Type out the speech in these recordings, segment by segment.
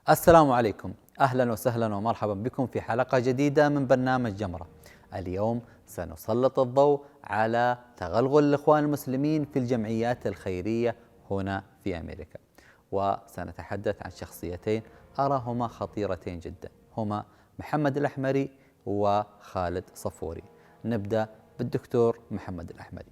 السلام عليكم، أهلا وسهلا ومرحبا بكم في حلقة جديدة من برنامج جمرة. اليوم سنسلط الضوء على تغلغل الإخوان المسلمين في الجمعيات الخيرية هنا في أمريكا، وسنتحدث عن شخصيتين أراهما خطيرتين جدا، هما محمد الأحمري وخالد صفوري. نبدأ بالدكتور محمد الأحمري.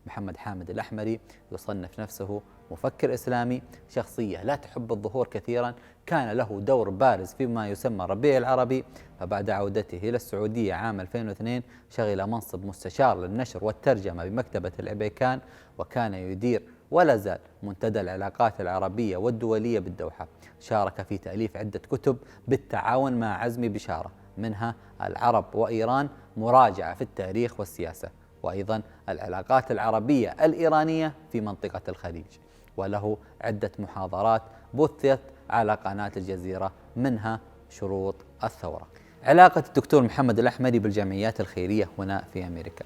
محمد حامد الأحمري يصنف نفسه مفكر إسلامي، شخصية لا تحب الظهور كثيرا، كان له دور بارز فيما يسمى الربيع العربي، فبعد عودته إلى السعودية عام 2002 شغل منصب مستشار للنشر والترجمة بمكتبة الأمريكان، وكان يدير ولا زال منتدى العلاقات العربية والدولية بالدوحة. شارك في تأليف عدة كتب بالتعاون مع عزمي بشارة، منها العرب وإيران مراجعة في التاريخ والسياسة، وأيضا العلاقات العربية الإيرانية في منطقة الخليج، وله عدة محاضرات بثت على قناة الجزيرة، منها شروط الثورة. علاقة الدكتور محمد الأحمري بالجمعيات الخيرية هنا في أمريكا.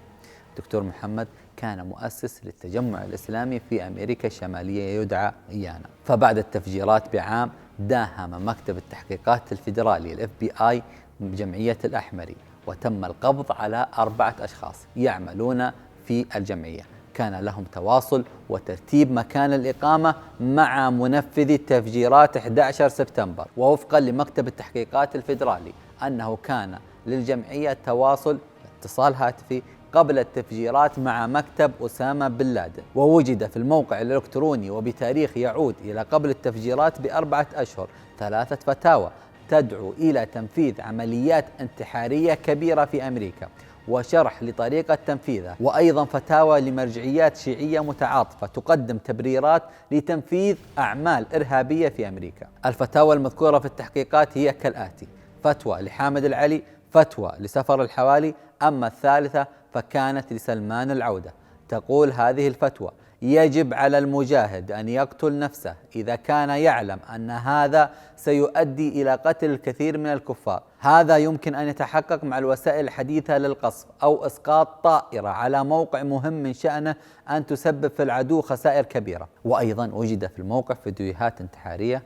الدكتور محمد كان مؤسس للتجمع الإسلامي في أمريكا الشمالية يدعى إيانا، فبعد التفجيرات بعام داهم مكتب التحقيقات الفيدرالي FBI بجمعية الأحمري، وتم القبض على 4 أشخاص يعملون في الجمعية، كان لهم تواصل وترتيب مكان الإقامة مع منفذي تفجيرات 11 سبتمبر. ووفقا لمكتب التحقيقات الفيدرالي أنه كان للجمعية تواصل اتصال هاتفي قبل التفجيرات مع مكتب أسامة بن لادن، ووجد في الموقع الإلكتروني وبتاريخ يعود إلى قبل التفجيرات ب4 أشهر 3 فتاوى تدعو إلى تنفيذ عمليات انتحارية كبيرة في أمريكا، وشرح لطريقة تنفيذها، وأيضا فتاوى لمرجعيات شيعية متعاطفة تقدم تبريرات لتنفيذ أعمال إرهابية في أمريكا. الفتاوى المذكورة في التحقيقات هي كالآتي: فتوى لحامد العلي، فتوى لسفر الحوالي، أما الثالثة فكانت لسلمان العودة. تقول هذه الفتوى: يجب على المجاهد أن يقتل نفسه إذا كان يعلم أن هذا سيؤدي إلى قتل الكثير من الكفار. هذا يمكن أن يتحقق مع الوسائل الحديثة للقصف أو إسقاط طائرة على موقع مهم من شأنه أن تسبب في العدو خسائر كبيرة. وأيضا وجد في الموقع فيديوهات انتحارية.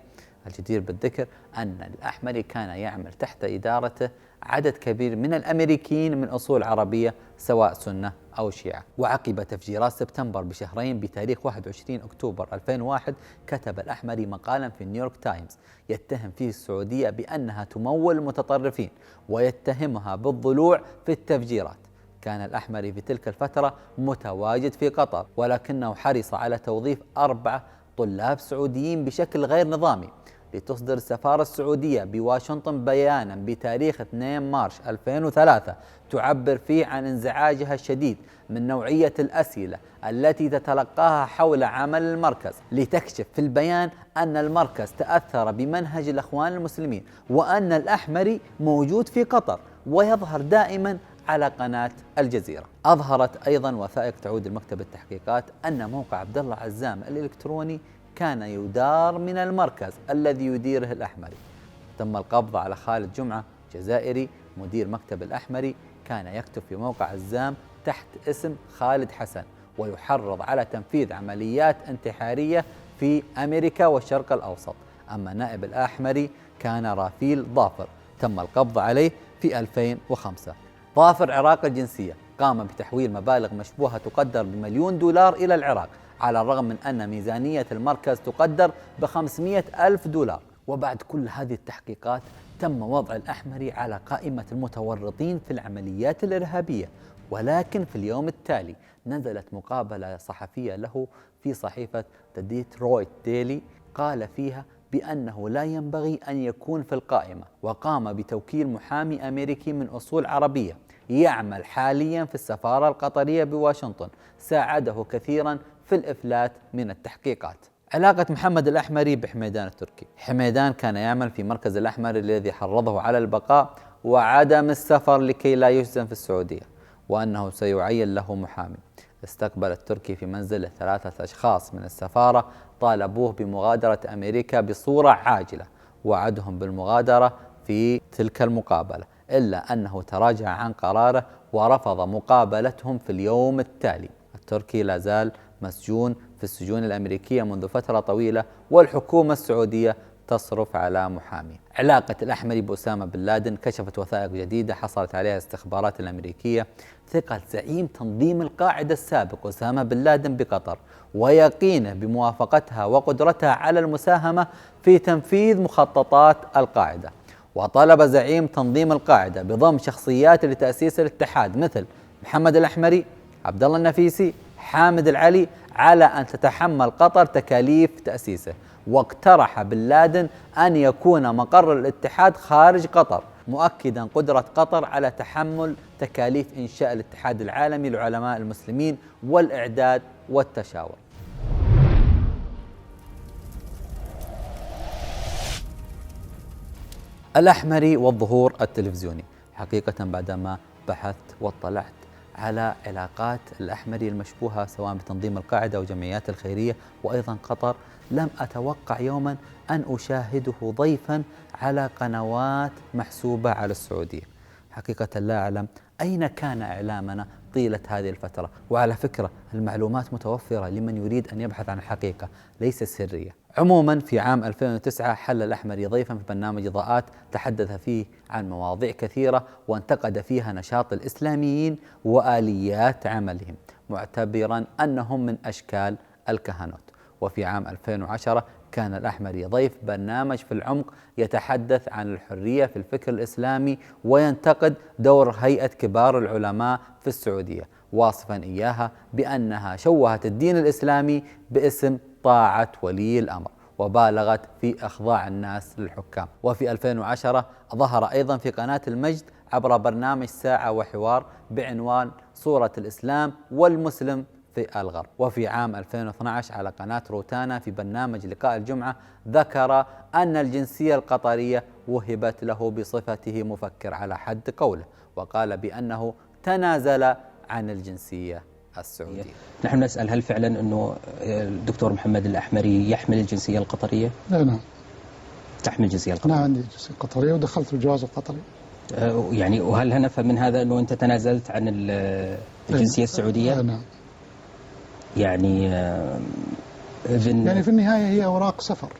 الجدير بالذكر أن الأحمري كان يعمل تحت إدارته عدد كبير من الأمريكيين من أصول عربية سواء سنة أو شيعة. وعقب تفجيرات سبتمبر بشهرين بتاريخ 21 أكتوبر 2001 كتب الأحمري مقالا في نيويورك تايمز يتهم فيه السعودية بأنها تمول المتطرفين ويتهمها بالضلوع في التفجيرات. كان الأحمري في تلك الفترة متواجد في قطر، ولكنه حرص على توظيف 4 طلاب سعوديين بشكل غير نظامي، لتصدر السفارة السعودية بواشنطن بيانا بتاريخ 2 مارس 2003 تعبر فيه عن انزعاجها الشديد من نوعية الأسئلة التي تتلقاها حول عمل المركز، لتكشف في البيان أن المركز تأثر بمنهج الإخوان المسلمين، وأن الأحمري موجود في قطر ويظهر دائما على قناة الجزيرة. أظهرت أيضا وثائق تعود لمكتب التحقيقات أن موقع عبد الله عزام الإلكتروني كان يدار من المركز الذي يديره الأحمري. تم القبض على خالد جمعة جزائري مدير مكتب الأحمري، كان يكتب في موقع عزام تحت اسم خالد حسن، ويحرض على تنفيذ عمليات انتحارية في أمريكا والشرق الأوسط. أما نائب الأحمري كان رافيل ظافر، تم القبض عليه في 2005. ظافر عراقي الجنسية، قام بتحويل مبالغ مشبوهة تقدر ب1,000,000 إلى العراق، على الرغم من أن ميزانية المركز تقدر ب500,000 دولار. وبعد كل هذه التحقيقات تم وضع الأحمري على قائمة المتورطين في العمليات الإرهابية، ولكن في اليوم التالي نزلت مقابلة صحفية له في صحيفة The Detroit Daily قال فيها بأنه لا ينبغي أن يكون في القائمة، وقام بتوكيل محامي أمريكي من أصول عربية يعمل حاليا في السفارة القطرية بواشنطن، ساعده كثيرا في الإفلات من التحقيقات. علاقة محمد الأحمري بحميدان التركي. حميدان كان يعمل في مركز الأحمري الذي حرضه على البقاء وعدم السفر لكي لا يجزم في السعودية، وأنه سيعين له محامي. استقبل التركي في منزله 3 أشخاص من السفارة طالبوه بمغادرة أمريكا بصورة عاجلة، وعدهم بالمغادرة في تلك المقابلة، إلا أنه تراجع عن قراره ورفض مقابلتهم في اليوم التالي. التركي لا زال مسجون في السجون الأمريكية منذ فترة طويلة، والحكومة السعودية تصرف على محامي. علاقة الأحمري بأسامة بن لادن كشفت وثائق جديدة حصلت عليها الاستخبارات الأمريكية ثقة زعيم تنظيم القاعدة السابق أسامة بن لادن بقطر، ويقينه بموافقتها وقدرتها على المساهمة في تنفيذ مخططات القاعدة. وطلب زعيم تنظيم القاعدة بضم شخصيات لتأسيس الاتحاد مثل محمد الأحمري، عبد الله النفيسي، حامد العلي، على أن تتحمل قطر تكاليف تأسيسه. واقترح بن لادن أن يكون مقر الاتحاد خارج قطر، مؤكدا قدرة قطر على تحمل تكاليف إنشاء الاتحاد العالمي للعلماء المسلمين والإعداد والتشاور. الأحمري والظهور التلفزيوني. حقيقة بعدما بحثت واطلعت على علاقات الأحمري المشبوهة سواء بتنظيم القاعدة وجمعيات الخيرية وأيضا قطر، لم أتوقع يوما أن أشاهده ضيفا على قنوات محسوبة على السعودية. حقيقة لا أعلم أين كان إعلامنا طيلة هذه الفترة. وعلى فكرة المعلومات متوفرة لمن يريد أن يبحث عن الحقيقة، ليست سرية. عموما في عام 2009 حل الأحمري ضيفا في برنامج إضاءات تحدث فيه عن مواضيع كثيرة وانتقد فيها نشاط الإسلاميين وآليات عملهم، معتبرا أنهم من أشكال الكهنوت. وفي عام 2010 كان الأحمري ضيف برنامج في العمق يتحدث عن الحرية في الفكر الإسلامي وينتقد دور هيئة كبار العلماء في السعودية، واصفا إياها بأنها شوهت الدين الإسلامي باسم طاعة ولي الأمر، وبالغت في إخضاع الناس للحكام. وفي 2010 ظهر أيضا في قناة المجد عبر برنامج ساعة وحوار بعنوان صورة الإسلام والمسلم في الغرب. وفي عام 2012 على قناة روتانا في برنامج لقاء الجمعة ذكر أن الجنسية القطرية وهبت له بصفته مفكر على حد قوله، وقال بأنه تنازل عن الجنسية السعودية. نحن نسأل هل فعلا أنه الدكتور محمد الأحمري يحمل الجنسية القطرية؟ نعم. تحمل الجنسية القطرية؟ نعم عندي الجنسية القطرية ودخلت بالجواز القطري. يعني وهل نفهم من هذا أنه أنت تنازلت عن الجنسية السعودية؟ نعم. يعني يعني في النهاية هي أوراق سفر،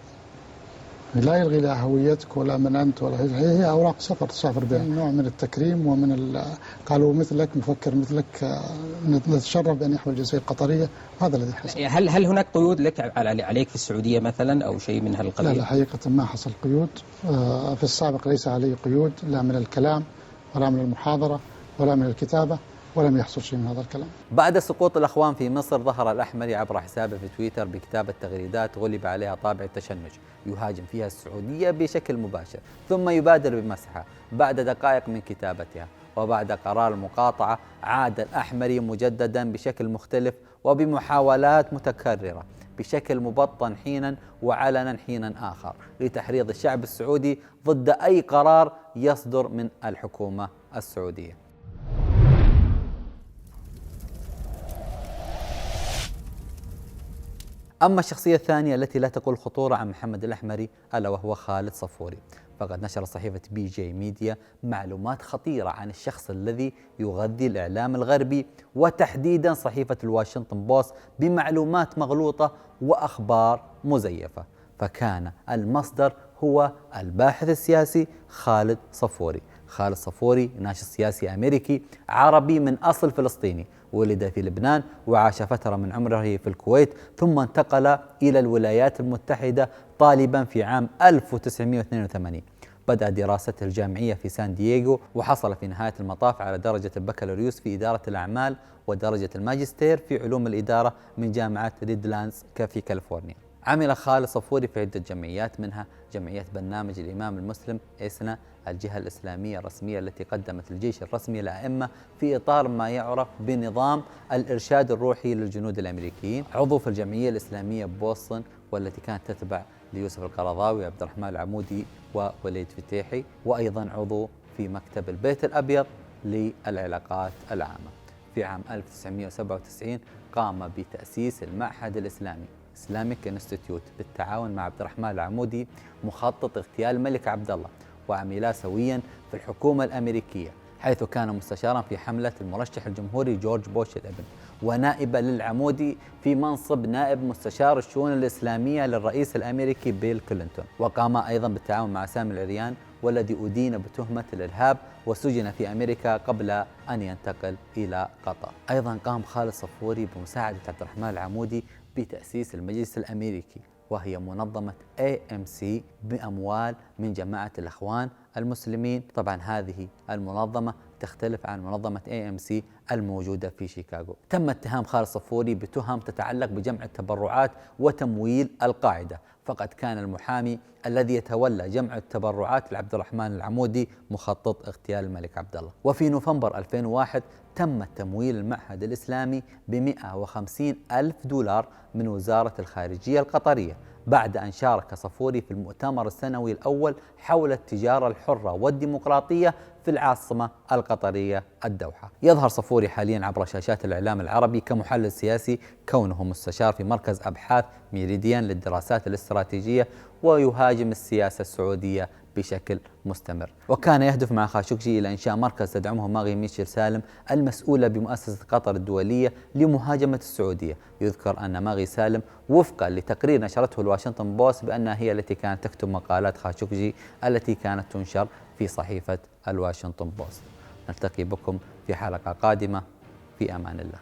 لا يلغي لا هويتك ولا من أنت ولا هي أوراق سفر تسافر بها، نوع من التكريم ومن قالوا مثلك مفكر مثلك نتشرف بأن يحمل الجنسية القطرية، هذا الذي حصل. هل هناك قيود لك عليك في السعودية مثلا أو شيء من هالقبيل؟ لا حقيقة ما حصل قيود. في السابق ليس علي قيود لا من الكلام ولا من المحاضرة ولا من الكتابة، ولم يحصل شيء من هذا الكلام. بعد سقوط الأخوان في مصر ظهر الأحمري عبر حسابه في تويتر بكتابة تغريدات غلب عليها طابع التشنج يهاجم فيها السعودية بشكل مباشر، ثم يبادر بمسحها بعد دقائق من كتابتها. وبعد قرار المقاطعة عاد الأحمري مجددا بشكل مختلف وبمحاولات متكررة بشكل مبطن حينا وعلنا حينا آخر لتحريض الشعب السعودي ضد أي قرار يصدر من الحكومة السعودية. أما الشخصية الثانية التي لا تقل خطورة عن محمد الأحمري ألا وهو خالد صفوري، فقد نشر صحيفة بي جي ميديا معلومات خطيرة عن الشخص الذي يغذي الإعلام الغربي وتحديدا صحيفة الواشنطن بوست بمعلومات مغلوطة وأخبار مزيفة. فكان المصدر هو الباحث السياسي خالد صفوري. خالد صفوري ناشط سياسي أمريكي عربي من أصل فلسطيني، ولد في لبنان وعاش فترة من عمره في الكويت، ثم انتقل إلى الولايات المتحدة طالبا في عام 1982. بدأ دراسته الجامعية في سان دييغو، وحصل في نهاية المطاف على درجة البكالوريوس في إدارة الأعمال ودرجة الماجستير في علوم الإدارة من جامعة ريدلاندز في كاليفورنيا. عمل خالد صفوري في عدة جمعيات، منها جمعية برنامج الإمام المسلم إسنا، الجهة الإسلامية الرسمية التي قدمت الجيش الرسمي الأئمة في إطار ما يعرف بنظام الإرشاد الروحي للجنود الأمريكيين. عضو في الجمعية الإسلامية ببوسطن والتي كانت تتبع ليوسف القرضاوي وعبد الرحمن العمودي ووليد فتيحي، وأيضا عضو في مكتب البيت الأبيض للعلاقات العامة. في عام 1997 قام بتأسيس المعهد الإسلامي إسلاميك انستيتيوت بالتعاون مع عبد الرحمن العمودي مخطط اغتيال الملك عبد الله، وعملا سويا في الحكومة الأمريكية حيث كان مستشارا في حملة المرشح الجمهوري جورج بوش الابن، ونائبا للعمودي في منصب نائب مستشار الشؤون الإسلامية للرئيس الأمريكي بيل كلينتون. وقام أيضا بالتعاون مع سامي العريان والذي أدين بتهمة الإرهاب وسجن في أمريكا قبل أن ينتقل إلى قطر. أيضا قام خالد صفوري بمساعدة عبد الرحمن العمودي بتأسيس المجلس الأمريكي، وهي منظمة AMC بأموال من جماعة الإخوان المسلمين. طبعا هذه المنظمة تختلف عن منظمة AMC الموجودة في شيكاغو. تم اتهام خالد صفوري بتهم تتعلق بجمع التبرعات وتمويل القاعدة، فقد كان المحامي الذي يتولى جمع التبرعات لعبد الرحمن العمودي مخطط اغتيال الملك عبد الله. وفي نوفمبر 2001 تم تمويل المعهد الإسلامي ب150 ألف دولار من وزارة الخارجية القطرية، بعد أن شارك صفوري في المؤتمر السنوي الأول حول التجارة الحرة والديمقراطية في العاصمة القطرية الدوحة. يظهر صفوري حاليا عبر شاشات الإعلام العربي كمحلل سياسي، كونه مستشار في مركز أبحاث ميريديان للدراسات الاستراتيجية، ويهاجم السياسة السعودية بشكل مستمر. وكان يهدف مع خاشقجي إلى إنشاء مركز تدعمه ماغي ميشيل سالم المسؤولة بمؤسسة قطر الدولية لمهاجمة السعودية. يذكر أن ماغي سالم وفقا لتقرير نشرته الواشنطن بوست بأنها هي التي كانت تكتب مقالات خاشقجي التي كانت تنشر في صحيفة الواشنطن بوست. نلتقي بكم في حلقة قادمة، في أمان الله.